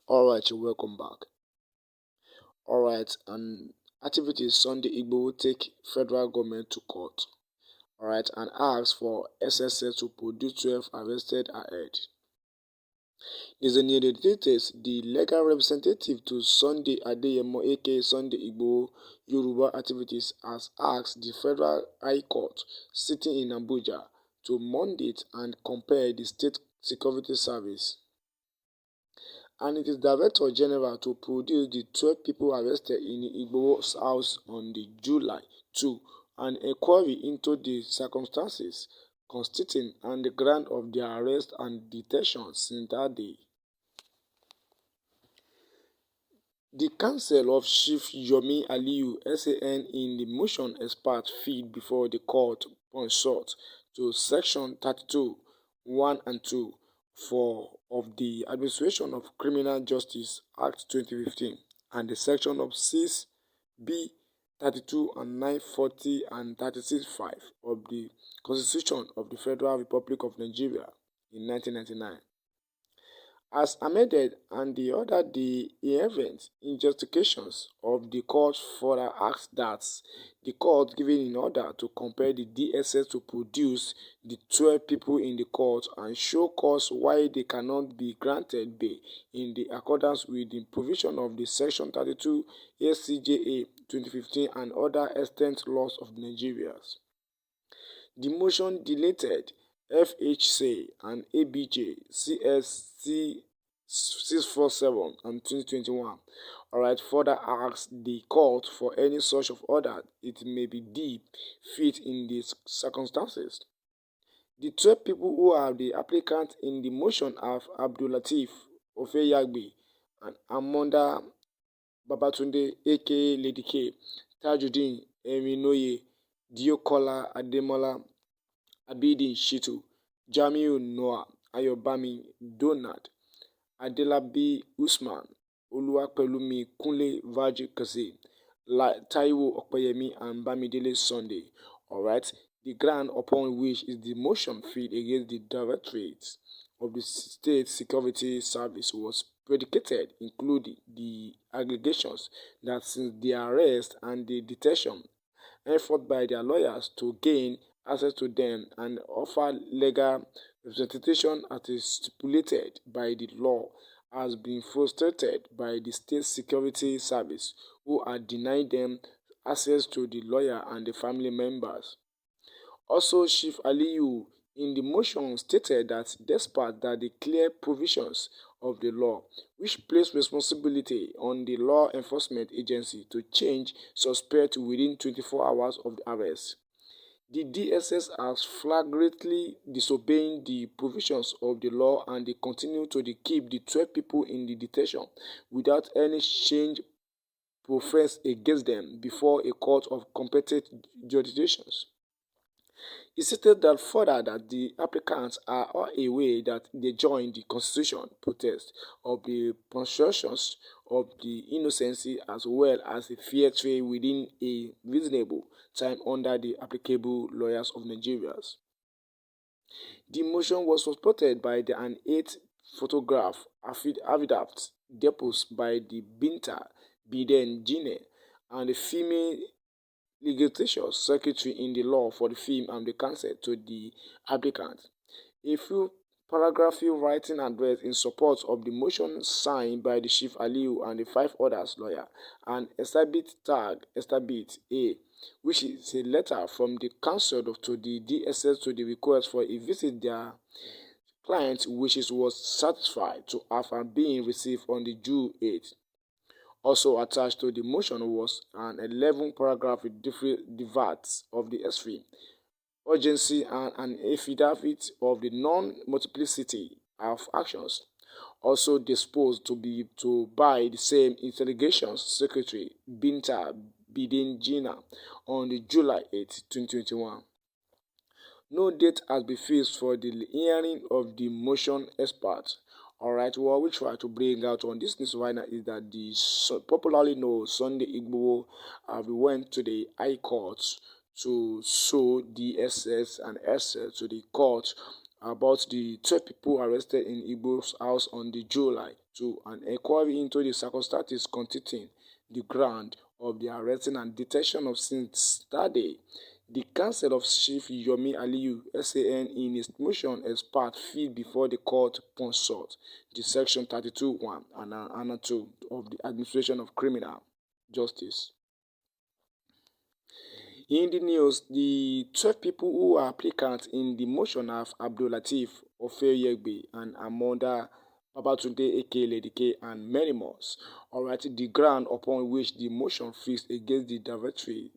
Alright, welcome back. Alright, and activities Sunday Igbo will take federal government to court. Alright, and ask for SSS to produce 12 arrested ahead. Designated details, the legal representative to Sunday Adeyemo aka Sunday Igbo Yoruba activities has asked the Federal High Court sitting in Abuja to mandate and compel the State Security Service and its Director General to produce the 12 people arrested in Igbo's house on the July 2 an inquiry into the circumstances constituting and the ground of their arrest and detention since that day. The counsel of Chief Yomi Aliyu SAN in the motion expert feed before the court consult to Section 32 (1 and 2) of the Administration of Criminal Justice Act 2015 and the section of 6b 32 and 940 and 36(5) of the Constitution of the Federal Republic of Nigeria in 1999 as amended, and the order the inherent injustifications of the court further asked that the court given in order to compel the DSS to produce the 12 people in the court and show cause why they cannot be granted bail in the accordance with the provision of the Section 32 ACJA 2015 and other extant laws of Nigeria. The motion deleted FHC and ABJ CSC 647 and 2021. Alright, further asks the court for any such of order it may be deemed fit in these circumstances. The 12 people who are the applicants in the motion are Abdulateef Ofeyagbe and Amanda Babatunde aka Lady K, Tajuddin Eminoye, Diokola Ademola, Abidin Shitu, Jamiu Noah, Ayobami Donald, Adelabi Usman, Oluwapelumi Kunle Vaji Kaze, Taiwo Okpeyemi and Bamidele Sunday. Alright, the ground upon which is the motion filed against the Directorate of the State Security Service was predicated, including the allegations that since the arrest and the detention, effort by their lawyers to gain access to them and offer legal representation as is stipulated by the law has been frustrated by the State Security Service, who are denying them access to the lawyer and the family members. Also, Chief Aliyu in the motion stated that despite that the clear provisions of the law, which place responsibility on the law enforcement agency to change suspect within 24 hours of the arrest, the DSS has flagrantly disobeying the provisions of the law and they continue to keep the 12 people in the detention without any change professed against them before a court of competent jurisdictions. He stated that further that the applicants are all aware that they joined the constitution protest of the presumptions of the innocency as well as a fair trial within a reasonable time under the applicable laws of Nigeria. The motion was supported by an 8-photograph affidavit deposed by the Binta Biden Jine and the female litigious secretary in the law for the film and the counsel to the applicant. A few paragraph writing address in support of the motion signed by the Chief Aliyu and the 5 others lawyer and Estabit Tag Estabit A, which is a letter from the counsel to the DSS to the request for a visit their client's wishes was satisfied to have been received on the June 8th. Also attached to the motion was an 11-paragraph divert of the extreme urgency and an affidavit of the non-multiplicity of actions, also disposed to by the same interrogation secretary Binta Biden Jina on the July 8, 2021. No date has been fixed for the hearing of the motion experts. Alright, what we try to bring out on this news right now is that the popularly known Sunday Igbo went to the High Court to sue DSS and SS to the court about the 12 people arrested in Igbo's house on the July 2, an inquiry into the circumstances constituting the ground of the arresting and detention of since that day. The counsel of Chief Yomi Aliyu (SAN) in his motion as part feed before the court consult the Section 32(1) and 2 of the Administration of Criminal Justice. In the news, the 12 people who are applicants in the motion are Abdul-Lateef Ofeyegbe and Amoda Babatunde aka Lady K and many more. Alright, the ground upon which the motion fixed against the Directorate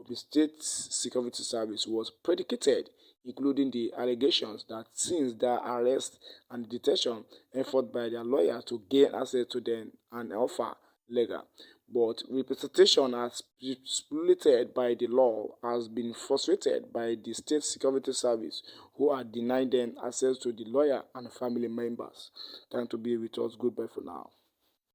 of the State Security Service was predicated, including the allegations that since their arrest and detention, effort by their lawyer to gain access to them and offer legal but representation as stipulated by the law has been frustrated by the State Security Service, who are denying them access to the lawyer and family members. Time to be with us. Goodbye for now.